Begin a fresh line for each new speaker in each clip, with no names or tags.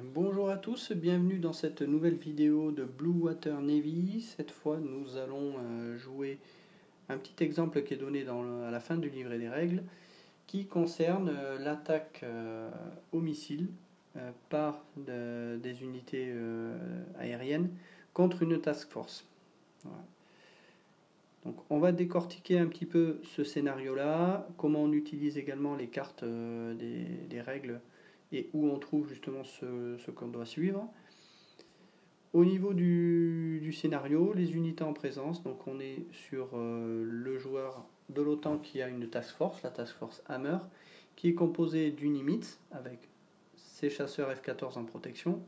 Bonjour à tous, bienvenue dans cette nouvelle vidéo de Blue Water Navy. Cette fois, nous allons jouer un petit exemple qui est donné à la fin du livret des règles qui concerne l'attaque au missile par des unités aériennes contre une task force. Voilà. Donc, on va décortiquer un petit peu ce scénario-là, comment on utilise également les cartes des règles et où on trouve justement ce qu'on doit suivre. Au niveau du scénario, les unités en présence, donc on est sur le joueur de l'OTAN qui a une task force, la task force Hammer, qui est composée du Nimitz avec ses chasseurs F-14 en protection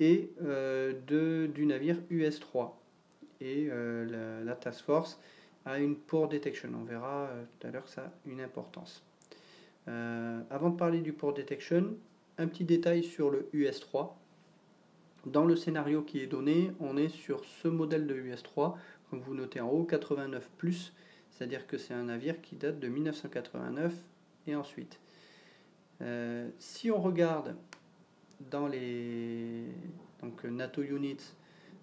et du navire US-3. Et la task force a une port detection. On verra tout à l'heure que ça a une importance. Avant de parler du port detection, un petit détail sur le US-3. Dans le scénario qui est donné, on est sur ce modèle de US-3, comme vous notez en haut, 89+, c'est-à-dire que c'est un navire qui date de 1989 et ensuite. Si on regarde dans les NATO Units,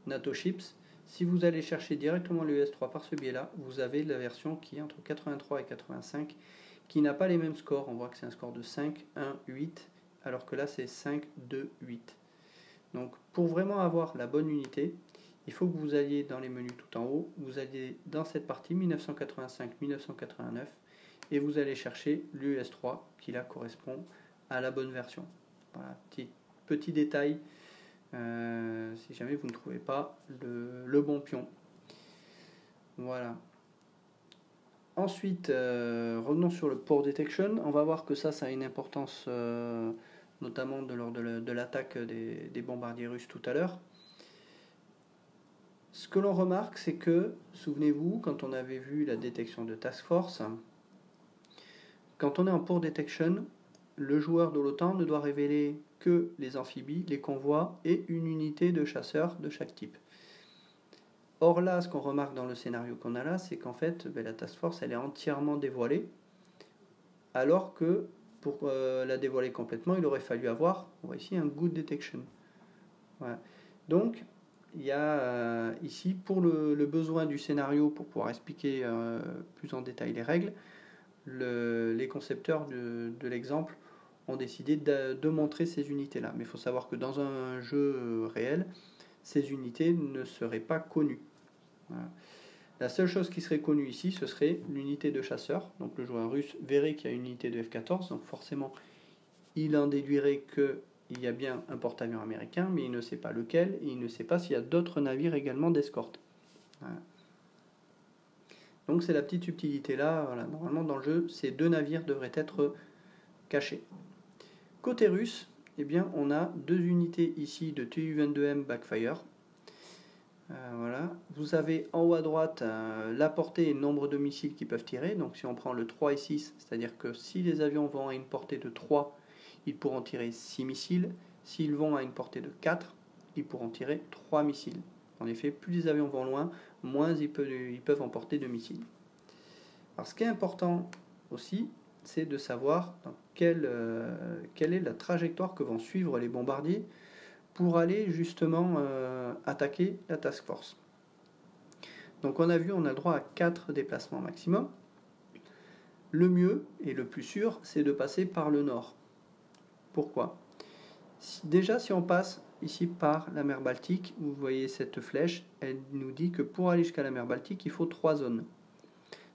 NATO Ships, si vous allez chercher directement le US-3 par ce biais-là, vous avez la version qui est entre 83 et 85, qui n'a pas les mêmes scores. On voit que c'est un score de 5, 1, 8, alors que là c'est 5, 2, 8. Donc pour vraiment avoir la bonne unité, il faut que vous alliez dans les menus tout en haut, vous alliez dans cette partie 1985-1989 et vous allez chercher l'US3 qui là correspond à la bonne version. Voilà, petit détail si jamais vous ne trouvez pas le bon pion. Voilà. Ensuite, revenons sur le port detection. On va voir que ça a une importance notamment lors de l'attaque des bombardiers russes tout à l'heure. Ce que l'on remarque, c'est que, souvenez-vous, quand on avait vu la détection de task force, quand on est en port detection, le joueur de l'OTAN ne doit révéler que les amphibies, les convois et une unité de chasseurs de chaque type. Or là, ce qu'on remarque dans le scénario qu'on a là, c'est qu'en fait, la task force, elle est entièrement dévoilée, alors que pour la dévoiler complètement, il aurait fallu avoir, on voit ici, un good detection. Voilà. Donc, il y a ici, pour le besoin du scénario, pour pouvoir expliquer plus en détail les règles, les concepteurs de l'exemple ont décidé de montrer ces unités-là. Mais il faut savoir que dans un jeu réel, ces unités ne seraient pas connues. Voilà. La seule chose qui serait connue ici, ce serait l'unité de chasseur. Donc le joueur russe verrait qu'il y a une unité de F-14, donc forcément, il en déduirait qu'il y a bien un porte-avions américain, mais il ne sait pas lequel, et il ne sait pas s'il y a d'autres navires également d'escorte. Voilà. Donc c'est la petite subtilité là. Voilà. Normalement dans le jeu, ces deux navires devraient être cachés. Côté russe, eh bien, on a deux unités ici de Tu-22M Backfire. Voilà. Vous avez en haut à droite la portée et le nombre de missiles qu'ils peuvent tirer. Donc si on prend le 3 et 6, c'est-à-dire que si les avions vont à une portée de 3, ils pourront tirer 6 missiles. S'ils vont à une portée de 4, ils pourront tirer 3 missiles. En effet, plus les avions vont loin, moins ils peuvent emporter de missiles. Alors ce qui est important aussi, c'est de savoir quelle est la trajectoire que vont suivre les bombardiers pour aller justement attaquer la task force. Donc on a vu, on a le droit à 4 déplacements maximum. Le mieux et le plus sûr, c'est de passer par le nord. Pourquoi ? Déjà, si on passe ici par la mer Baltique, vous voyez cette flèche, elle nous dit que pour aller jusqu'à la mer Baltique, il faut 3 zones.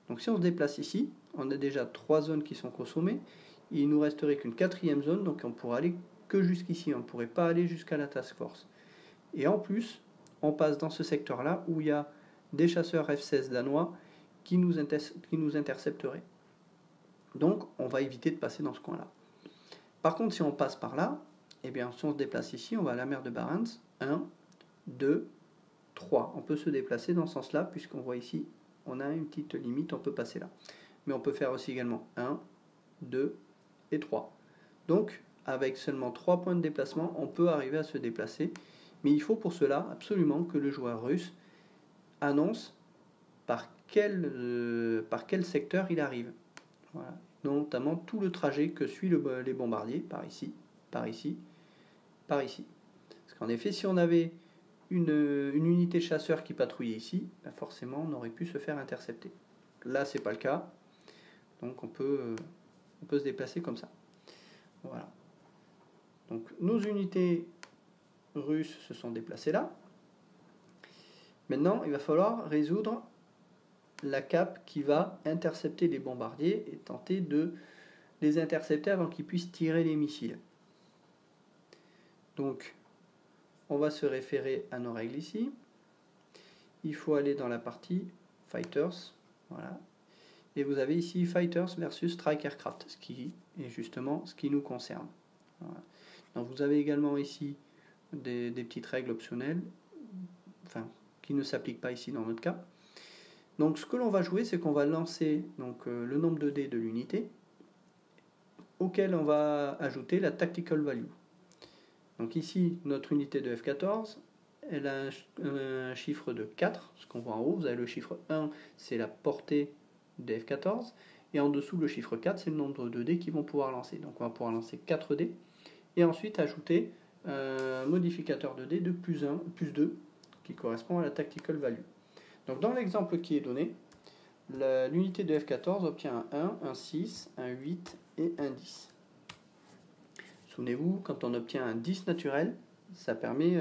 Donc si on se déplace ici, on a déjà 3 zones qui sont consommées, il ne nous resterait qu'une 4e zone, donc on pourrait aller que jusqu'ici, on ne pourrait pas aller jusqu'à la task force. Et en plus, on passe dans ce secteur-là où il y a des chasseurs F-16 danois qui nous intercepteraient. Donc on va éviter de passer dans ce coin-là. Par contre, si on passe par là, eh bien, si on se déplace ici, on va à la mer de Barents, 1, 2, 3. On peut se déplacer dans ce sens-là, puisqu'on voit ici, on a une petite limite, on peut passer là. Mais on peut faire aussi également 1, 2 et 3. Donc, avec seulement 3 points de déplacement, on peut arriver à se déplacer. Mais il faut pour cela absolument que le joueur russe annonce par quel secteur il arrive. Voilà. Notamment tout le trajet que suit les bombardiers, par ici, par ici. Parce qu'en effet, si on avait une unité de chasseurs qui patrouillait ici, ben forcément on aurait pu se faire intercepter. Là, c'est pas le cas, donc on peut se déplacer comme ça. Voilà. Donc nos unités russes se sont déplacées là. Maintenant, il va falloir résoudre la cape qui va intercepter les bombardiers et tenter de les intercepter avant qu'ils puissent tirer les missiles. Donc, on va se référer à nos règles ici. Il faut aller dans la partie Fighters. Voilà. Et vous avez ici Fighters versus Strike Aircraft, ce qui est justement ce qui nous concerne. Voilà. Donc, vous avez également ici des petites règles optionnelles, enfin, qui ne s'appliquent pas ici dans notre cas. Donc, ce que l'on va jouer, c'est qu'on va lancer donc, le nombre de dés de l'unité, auquel on va ajouter la Tactical Value. Donc ici, notre unité de F-14, elle a un chiffre de 4, ce qu'on voit en haut. Vous avez le chiffre 1, c'est la portée des F-14, et en dessous, le chiffre 4, c'est le nombre de dés qu'ils vont pouvoir lancer. Donc on va pouvoir lancer 4 dés, et ensuite ajouter un modificateur de dés de plus 1, plus 2, qui correspond à la Tactical Value. Donc dans l'exemple qui est donné, l'unité de F-14 obtient un 1, un 6, un 8 et un 10. Souvenez-vous, quand on obtient un 10 naturel, ça permet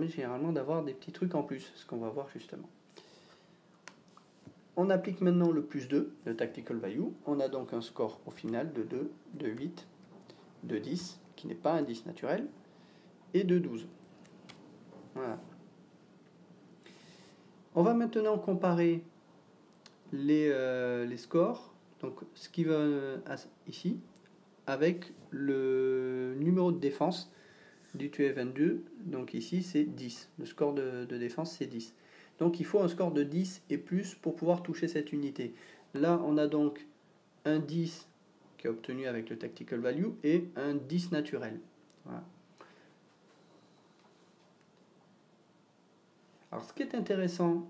généralement d'avoir des petits trucs en plus, ce qu'on va voir justement. On applique maintenant le plus 2, le Tactical Value. On a donc un score au final de 2, de 8, de 10, qui n'est pas un 10 naturel, et de 12. Voilà. On va maintenant comparer les scores, donc ce qui va ici, avec le numéro de défense du TUF-22. Donc ici c'est 10. Le score de défense c'est 10. Donc il faut un score de 10 et plus pour pouvoir toucher cette unité. Là on a donc un 10 qui est obtenu avec le Tactical Value et un 10 naturel. Voilà. Alors ce qui est intéressant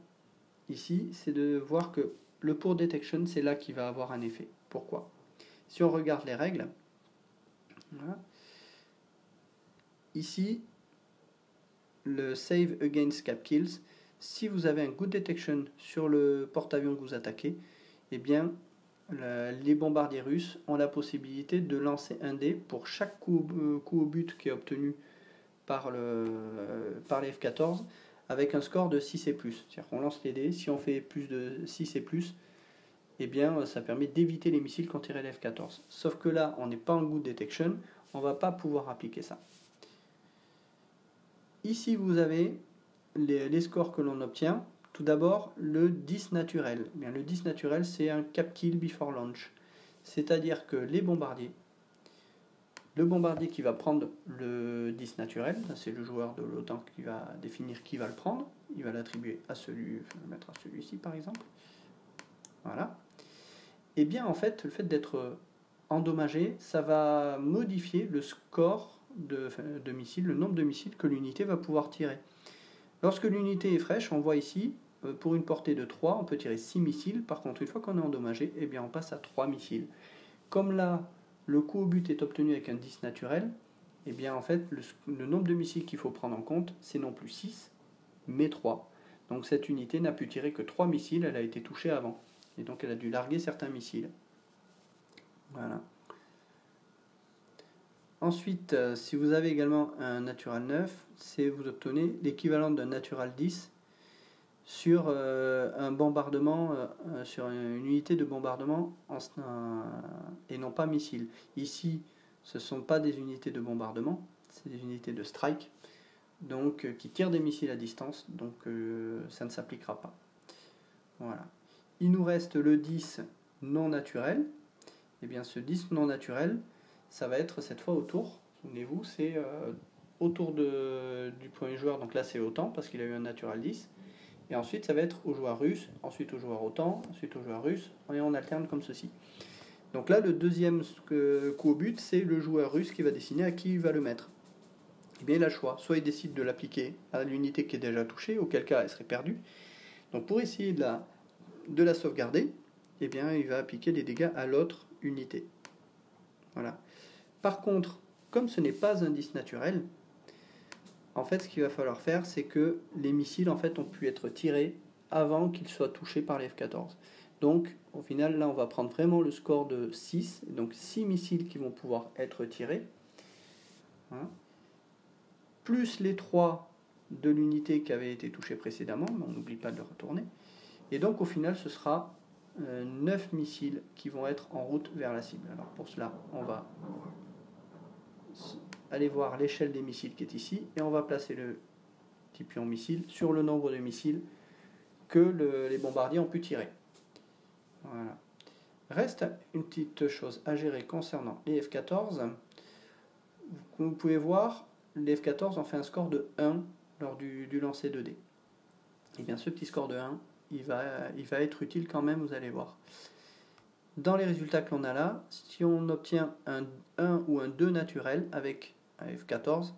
ici, c'est de voir que le Poor Detection, c'est là qui va avoir un effet. Pourquoi? Si on regarde les règles, voilà. Ici, le Save Against Cap Kills, si vous avez un Good Detection sur le porte-avions que vous attaquez, eh bien, les bombardiers russes ont la possibilité de lancer un dé pour chaque coup au but qui est obtenu par les F-14 avec un score de 6 et plus. C'est-à-dire qu'on lance les dés, si on fait plus de 6 et plus, eh bien, ça permet d'éviter les missiles quand tirait les F-14. Sauf que là, on n'est pas en Good Detection, on ne va pas pouvoir appliquer ça. Ici, vous avez les scores que l'on obtient. Tout d'abord, le 10 naturel. Bien, le 10 naturel, c'est un cap kill before launch. C'est-à-dire que les bombardiers, le bombardier qui va prendre le 10 naturel, c'est le joueur de l'OTAN qui va définir qui va le prendre. Il va l'attribuer à celui, je vais le mettre à celui-ci par exemple. Voilà. Et bien, en fait, le fait d'être endommagé, ça va modifier le score de missiles, le nombre de missiles que l'unité va pouvoir tirer. Lorsque l'unité est fraîche, on voit ici, pour une portée de 3, on peut tirer 6 missiles. Par contre, une fois qu'on est endommagé, eh bien, on passe à 3 missiles. Comme là, le coup au but est obtenu avec un 10 naturel, eh bien, en fait, le nombre de missiles qu'il faut prendre en compte, c'est non plus 6, mais 3. Donc cette unité n'a pu tirer que 3 missiles, elle a été touchée avant. Et donc elle a dû larguer certains missiles. Voilà. Ensuite, si vous avez également un Natural 9, vous obtenez l'équivalent d'un Natural 10 sur un bombardement, sur une unité de bombardement et non pas missile. Ici, ce ne sont pas des unités de bombardement, c'est des unités de strike, donc qui tirent des missiles à distance, donc ça ne s'appliquera pas. Voilà. Il nous reste le 10 non naturel. Et bien ce 10 non naturel, ça va être cette fois autour. Souvenez-vous, c'est autour du premier joueur. Donc là c'est OTAN parce qu'il a eu un natural 10. Et ensuite ça va être au joueur russe, ensuite au joueur OTAN, ensuite au joueur russe. Et on alterne comme ceci. Donc là le deuxième coup au but, c'est le joueur russe qui va décider à qui il va le mettre. Et bien il a le choix. Soit il décide de l'appliquer à l'unité qui est déjà touchée, auquel cas elle serait perdue. Donc pour essayer de la sauvegarder, eh bien, il va appliquer des dégâts à l'autre unité. Voilà. Par contre, comme ce n'est pas un disque naturel, en fait, ce qu'il va falloir faire, c'est que les missiles en fait, ont pu être tirés avant qu'ils soient touchés par les F-14. Donc, au final, là, on va prendre vraiment le score de 6, donc 6 missiles qui vont pouvoir être tirés, hein, plus les 3 de l'unité qui avait été touchée précédemment, mais on n'oublie pas de le retourner. Et donc, au final, ce sera 9 missiles qui vont être en route vers la cible. Alors, pour cela, on va aller voir l'échelle des missiles qui est ici, et on va placer le petit pion missile sur le nombre de missiles que les bombardiers ont pu tirer. Voilà. Reste une petite chose à gérer concernant les F-14. Comme vous pouvez voir, les F-14 ont fait un score de 1 lors du lancer 2D. Et bien ce petit score de 1, il va être utile quand même, vous allez voir. Dans les résultats que l'on a là, si on obtient un 1 ou un 2 naturel avec un F-14,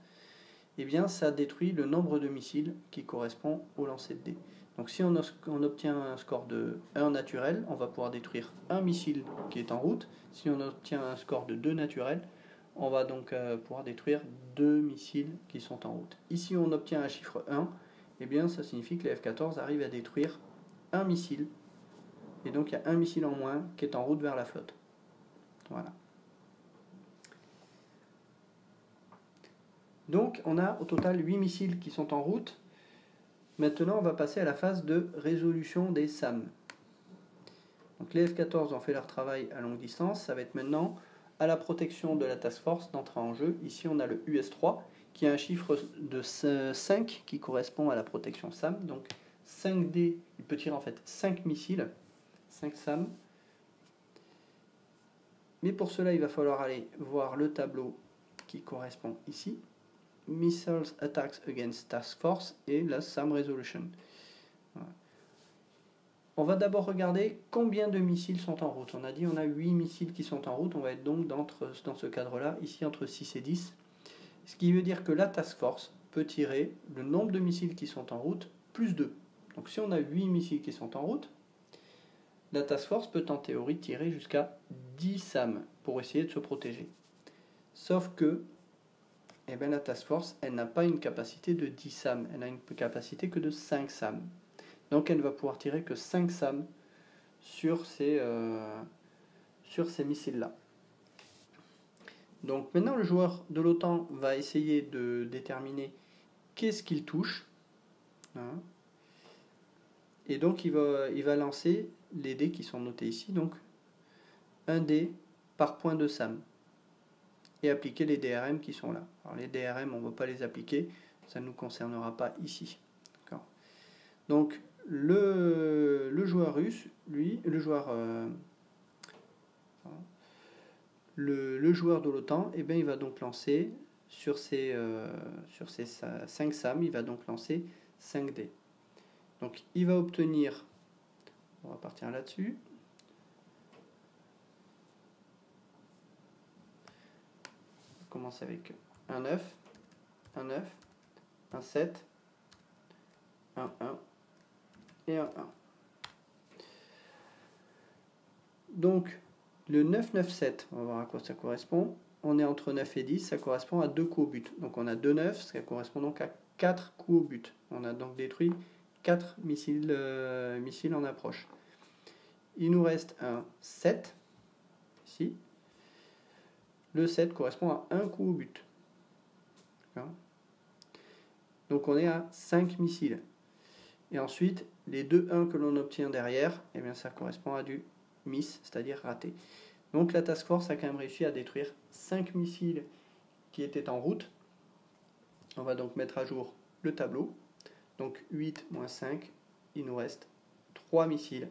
eh bien ça détruit le nombre de missiles qui correspond au lancer de dés. Donc si on obtient un score de 1 naturel, on va pouvoir détruire un missile qui est en route. Si on obtient un score de 2 naturel, on va donc pouvoir détruire 2 missiles qui sont en route. Ici on obtient un chiffre 1, eh bien ça signifie que les F-14 arrivent à détruire un missile. Et donc il y a un missile en moins qui est en route vers la flotte. Voilà. Donc on a au total 8 missiles qui sont en route. Maintenant on va passer à la phase de résolution des SAM. Donc les F-14 ont fait leur travail à longue distance. Ça va être maintenant à la protection de la task force d'entrer en jeu. Ici on a le US-3 qui a un chiffre de 5 qui correspond à la protection SAM. Donc 5D, il peut tirer en fait 5 missiles, 5 SAM. Mais pour cela il va falloir aller voir le tableau qui correspond ici. Missiles Attacks Against Task Force et la SAM Resolution. Voilà. On va d'abord regarder combien de missiles sont en route. On a dit on a 8 missiles qui sont en route. On va être donc dans ce cadre-là, ici entre 6 et 10. Ce qui veut dire que la Task Force peut tirer le nombre de missiles qui sont en route plus 2. Donc si on a 8 missiles qui sont en route, la Task Force peut en théorie tirer jusqu'à 10 SAM pour essayer de se protéger. Sauf que la Task Force, elle n'a pas une capacité de 10 SAM, elle a une capacité que de 5 SAM. Donc elle ne va pouvoir tirer que 5 SAM sur ces missiles-là. Donc maintenant le joueur de l'OTAN va essayer de déterminer qu'est-ce qu'il touche. Hein. Et donc il va lancer les dés qui sont notés ici, donc un dé par point de SAM. Et appliquer les DRM qui sont là. Alors les DRM, on ne va pas les appliquer, ça ne nous concernera pas ici. Donc le joueur russe, lui, le joueur de l'OTAN, il va donc lancer sur ces 5 SAM, il va donc lancer 5 dés. Donc il va obtenir, on va partir là-dessus. On commence avec un 9, un 7, un 1 et un 1. Donc le 9-9-7, on va voir à quoi ça correspond. On est entre 9 et 10, ça correspond à 2 coups au but. Donc on a 2 9, ça correspond donc à 4 coups au but. On a donc détruit 4 missiles en approche. Il nous reste un 7, ici. Le 7 correspond à 1 coup au but. Donc on est à 5 missiles. Et ensuite, les 2 1 que l'on obtient derrière, ça correspond à du miss, c'est-à-dire raté. Donc la Task Force a quand même réussi à détruire 5 missiles qui étaient en route. On va donc mettre à jour le tableau. Donc 8 moins 5, il nous reste 3 missiles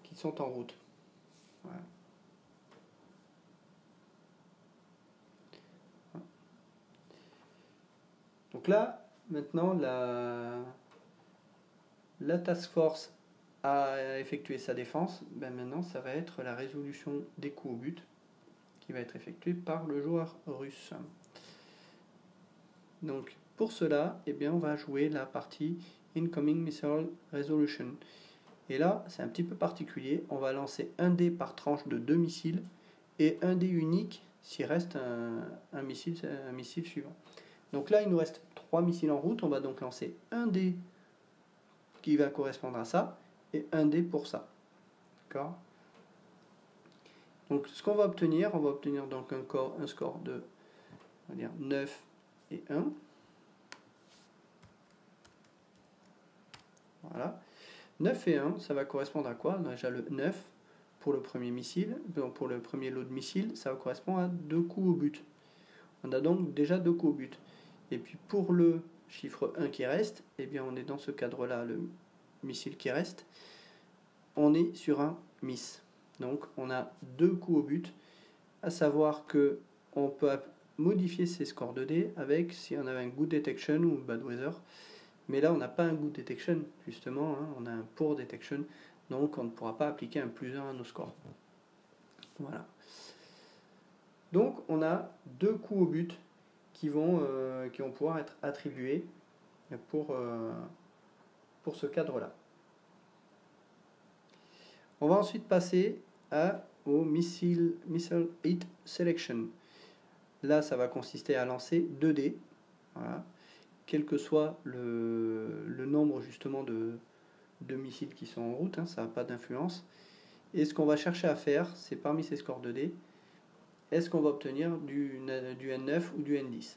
qui sont en route. Voilà. Donc là, maintenant, la Task Force a effectué sa défense. Maintenant, ça va être la résolution des coups au but qui va être effectuée par le joueur russe. Donc, pour cela, on va jouer la partie Incoming Missile Resolution. Et là, c'est un petit peu particulier. On va lancer un dé par tranche de 2 missiles et un dé unique s'il reste un missile suivant. Donc là, il nous reste 3 missiles en route. On va donc lancer un dé qui va correspondre à ça et un dé pour ça. D'accord ? Donc ce qu'on va obtenir donc un score de, on va dire, 9 et 1. Voilà. 9 et 1, ça va correspondre à quoi? Déjà le 9 pour le premier missile, donc pour le premier lot de missiles, ça va correspondre à 2 coups au but. On a donc déjà 2 coups au but. Et puis pour le chiffre 1 qui reste, eh bien on est dans ce cadre-là, le missile qui reste, on est sur un miss. Donc on a 2 coups au but, à savoir que on peut modifier ces scores de dés avec, si on avait un good detection ou bad weather, mais là on n'a pas un good detection justement, hein, on a un poor detection, donc on ne pourra pas appliquer un +1 à nos scores. Voilà. Donc on a 2 coups au but qui vont pouvoir être attribués pour ce cadre-là. On va ensuite passer au Missile Hit Selection. Là, ça va consister à lancer 2 dés, voilà, quel que soit le nombre justement de missiles qui sont en route, hein, ça n'a pas d'influence. Et ce qu'on va chercher à faire, c'est parmi ces scores de dés, est-ce qu'on va obtenir du N9 ou du N10.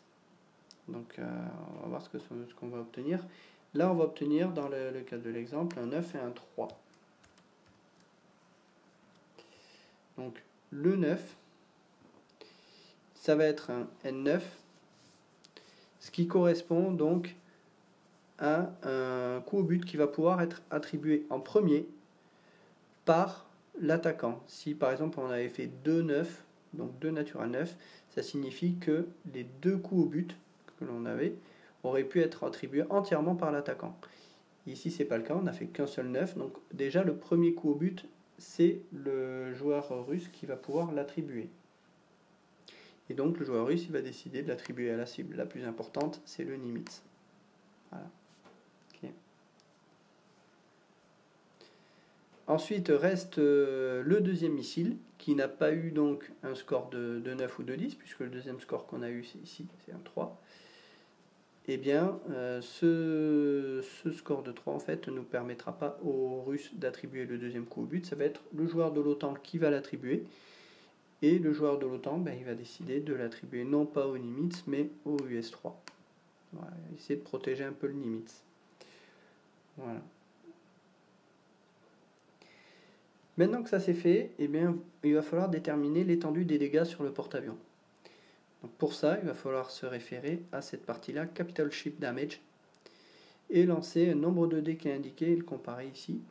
Donc on va voir ce qu'on va obtenir. Là, on va obtenir, dans le cas de l'exemple, un 9 et un 3. Donc le 9, ça va être un N9, ce qui correspond donc à un coup au but qui va pouvoir être attribué en premier par l'attaquant. Si par exemple on avait fait 2 9, donc 2 natural 9, ça signifie que les 2 coups au but que l'on avait auraient pu être attribués entièrement par l'attaquant. Ici c'est pas le cas, on n'a fait qu'un seul 9, donc déjà le premier coup au but, c'est le joueur russe qui va pouvoir l'attribuer. Et donc le joueur russe il va décider de l'attribuer à la cible la plus importante, c'est le Nimitz. Voilà. Okay. Ensuite reste le deuxième missile qui n'a pas eu donc un score de 9 ou de 10, puisque le deuxième score qu'on a eu ici c'est un 3. Eh bien ce score de 3 en fait ne nous permettra pas aux Russes d'attribuer le deuxième coup au but, ça va être le joueur de l'OTAN qui va l'attribuer. Et le joueur de l'OTAN, il va décider de l'attribuer non pas au Nimitz, mais au US-3. Voilà, essayer de protéger un peu le Nimitz. Voilà. Maintenant que ça c'est fait, eh bien, il va falloir déterminer l'étendue des dégâts sur le porte-avions. Donc pour ça, il va falloir se référer à cette partie-là, Capital Ship Damage, et lancer un nombre de dés qui est indiqué et le comparer ici.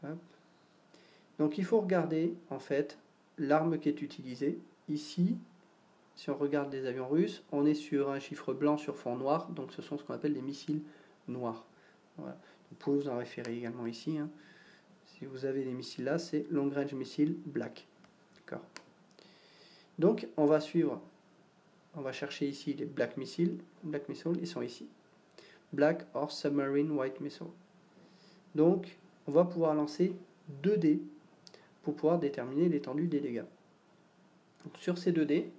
Hop. Donc il faut regarder en fait l'arme qui est utilisée. Ici, si on regarde les avions russes, on est sur un chiffre blanc sur fond noir, donc ce sont ce qu'on appelle des missiles noirs. Voilà. Vous pouvez vous en référer également ici. Hein. Si vous avez des missiles là, c'est Long Range Missile Black. D'accord. Donc on va suivre, on va chercher ici les Black Missiles. Black Missiles, ils sont ici. Black or Submarine White Missile. Donc on va pouvoir lancer 2 dés pour pouvoir déterminer l'étendue des dégâts. Donc, sur ces 2 dés,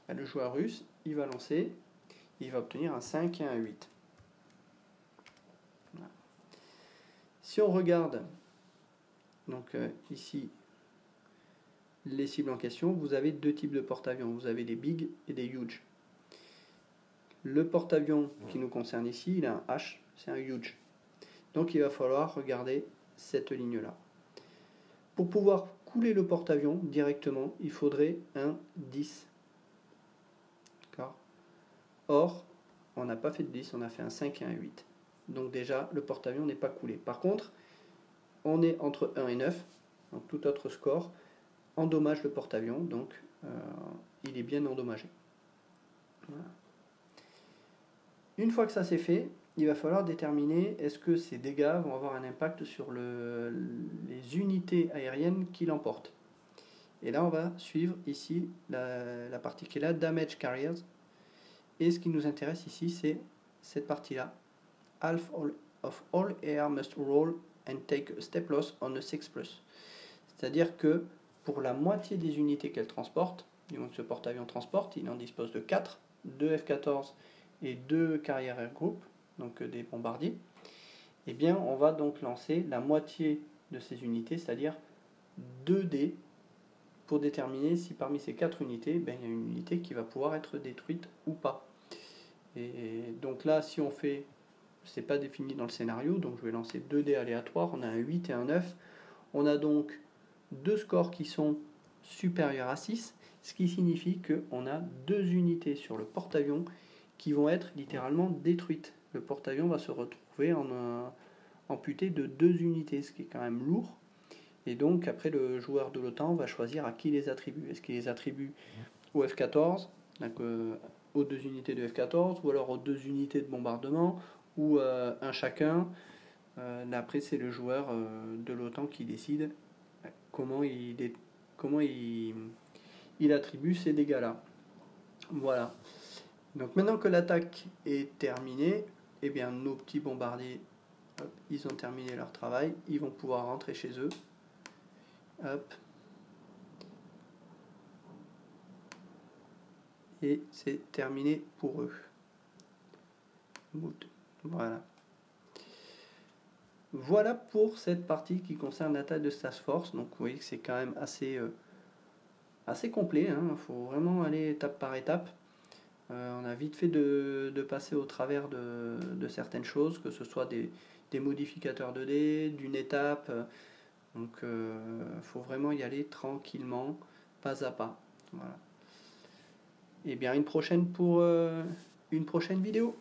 le joueur russe, il va lancer, il va obtenir un 5 et un 8. Voilà. Si on regarde donc ici les cibles en question, vous avez 2 types de porte-avions. Vous avez des big et des huge. Le porte-avions qui nous concerne ici, il a un H, c'est un huge. Donc il va falloir regarder cette ligne-là. Pour pouvoir couler le porte-avions directement, il faudrait un 10. D'accord. Or, on n'a pas fait de 10, on a fait un 5 et un 8. Donc déjà, le porte-avions n'est pas coulé. Par contre, on est entre 1 et 9, donc tout autre score endommage le porte-avions, donc il est bien endommagé. Voilà. Une fois que ça c'est fait, il va falloir déterminer est-ce que ces dégâts vont avoir un impact sur les unités aériennes qui l'emportent. Et là, on va suivre ici la partie qui est là, Damage Carriers. Et ce qui nous intéresse ici, c'est cette partie-là. Half of all air must roll and take a step loss on a 6+. C'est-à-dire que pour la moitié des unités qu'elle transporte, du moins que ce porte-avions transporte, il en dispose de 4, 2 F-14 et 2 Carrier Air Group, donc des bombardiers. Eh bien, on va donc lancer la moitié de ces unités, c'est-à-dire 2 dés, pour déterminer si parmi ces 4 unités, ben, il y a une unité qui va pouvoir être détruite ou pas. Et donc là, si on fait, c'est pas défini dans le scénario, donc je vais lancer 2 dés aléatoires, on a un 8 et un 9. On a donc 2 scores qui sont supérieurs à 6, ce qui signifie qu'on a 2 unités sur le porte-avions qui vont être littéralement détruites. Le porte-avions va se retrouver amputé de 2 unités, ce qui est quand même lourd. Et donc après le joueur de l'OTAN va choisir à qui les attribue. Est-ce qu'il les attribue au F-14, donc aux 2 unités de F-14, ou alors aux 2 unités de bombardement, ou un chacun. Après c'est le joueur de l'OTAN qui décide comment il attribue ces dégâts-là. Voilà. Donc maintenant que l'attaque est terminée, eh bien nos petits bombardiers, hop, ils ont terminé leur travail, ils vont pouvoir rentrer chez eux. Hop. Et c'est terminé pour eux. Voilà. Voilà pour cette partie qui concerne l'attaque de Task Force. Donc vous voyez que c'est quand même assez complet. Il faut vraiment aller étape par étape. On a vite fait de passer au travers de certaines choses, que ce soit des modificateurs de dés, d'une étape. Donc faut vraiment y aller tranquillement, pas à pas. Voilà. Et bien une prochaine pour une prochaine vidéo.